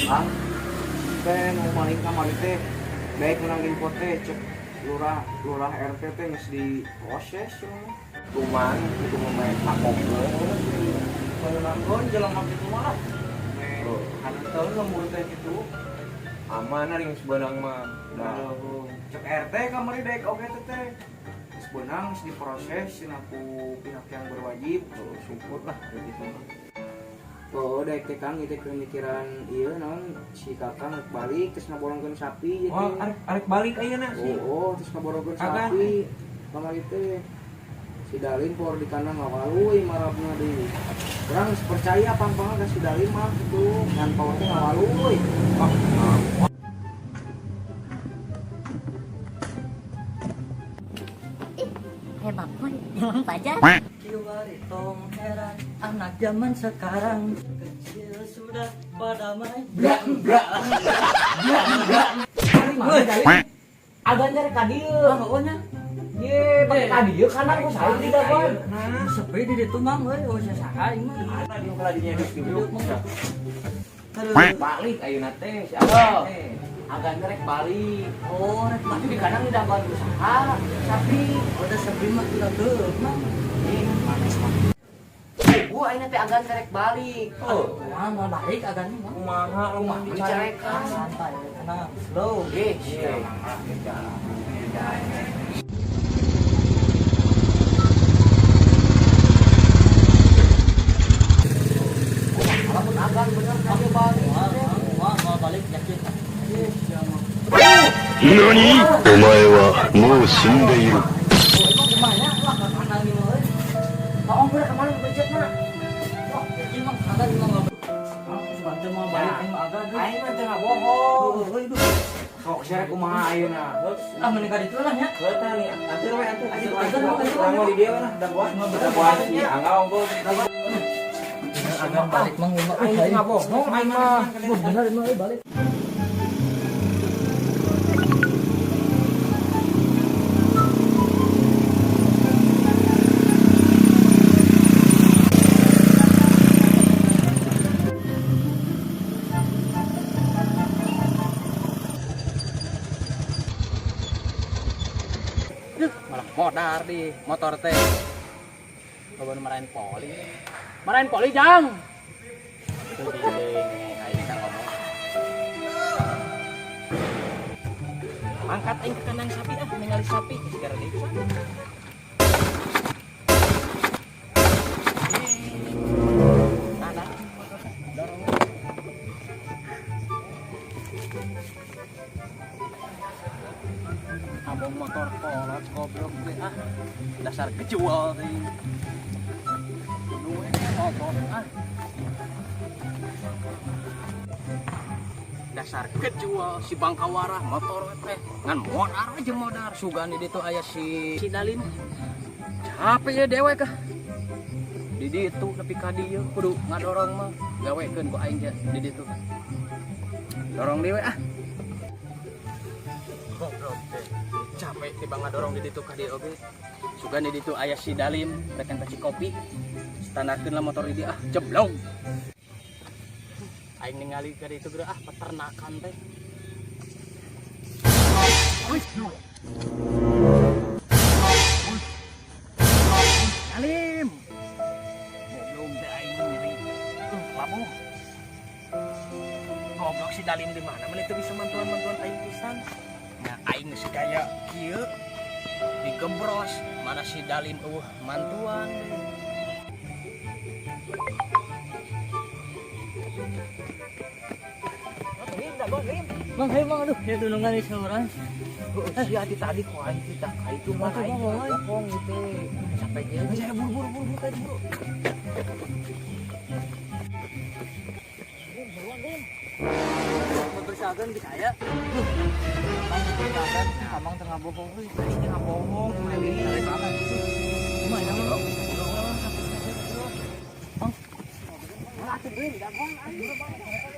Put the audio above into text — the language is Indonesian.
Kang, teh mau maling kamar teh, baik menang info teh cek lurah RT teh geus diproses cenah. Cuman itu main pakobel. Menanggon jelema kitu mah. Hanteun lembur teh kitu. Aman ari geus beunang mah. Nah, cek RT kamari daek oge teh. Geus beunang geus diproses cenah ku pihak yang berwajib. Syukur lah gitu. Oh, daek teh Kang itu pemikiran ieu naon si Kakang rek balik terus ngaborongkeun sapi gitu. Oh, arek balik ayeuna sih. Oh, terus ngaborongkeun Agan. sapi. Kamari teh si Dalin por di kandang ngawaluy marabna deui. Urang geus percaya pang-pang ka si Dalin mah kitu, ngan paur teh ngawaluy. Hebat pun, emang pajar. Kiwari tong heran anak zaman sekarang kecil sudah pada main Agan dari kadieu. pokoknya Ye, pakai kadieu kanan ku sae di dagon. sepi di ditu mang euy oh saha ieu mah Ada di keladinya geus diuruk. Balik ayeuna teh si Agan. Agan rek balik. oh rek Tapi di kadang di dagon usaha sapi. udah sepi mah udah teu mang Gua ayeuna teh Agan rek balik. Oh, mau balik agan mah kumaha lu mah Bicarekan. santai tenang slow Ge, Iya. lamun Agan bener kadieu balik. mau balik yakin 何お前はもう死んでいる。 emang gimana lah ke kanan nih mah euy Kaong bener kemana becet mah? wah yakin mang kanan mah enggak bantu mau balik mah agan Aing mah teh ngabohong. euy Sok sere kumaha ayeuna. ah menikah di lah nya Beutan nih, atur we atuh. Atur. Urang mah di dieu mah da buat mah beda buat sih. Angga unggul. agan balik mang mah Aing teh ngabohong aing mah. bener mah euy balik Malah modar di motor teh. Kapan marahin poli. Marahin poli jang. Itu gini aing kan ngomong. Angkat aing ke kandang sapi ningali sapi gara di sana. Ada. Dorong. Abang motor kolot goblok gue dasar kejual teh duwe motor dasar kejual si Bangkawarah motor teh ngan modar aja modar sugan di ditu aya si Dalin capek ya dewek kah di ditu nepi ka dieu kudu ngadorong mah gawekeun ku aing di ditu dorong dewe goblok teh capek tiba ngadorong di ditu ka dieu oge sugan di ditu aya si Dalim rek kasih kopi standarkeun lah motor di dieu jeblong aing ningali ka ditu geura peternakan teh Dalim belum teh aing ngiri labuh goblok si Dalim di mana mana itu bisa mantuan aing pisan nah aing geus gaya kieu digebros mana si Dalim mantuan Bang, ayo bang, aduh, ya dulu nggak seorang. si hati tadi kok aing kita itu mah aing ngomong gitu sampai dia saya buru-buru kayak buru Bersahagan bisa ya. Bang, bersahagan, abang tengah bohong, Aing teh ngabohong kali. Gimana bang? Atuh deui dagon aing.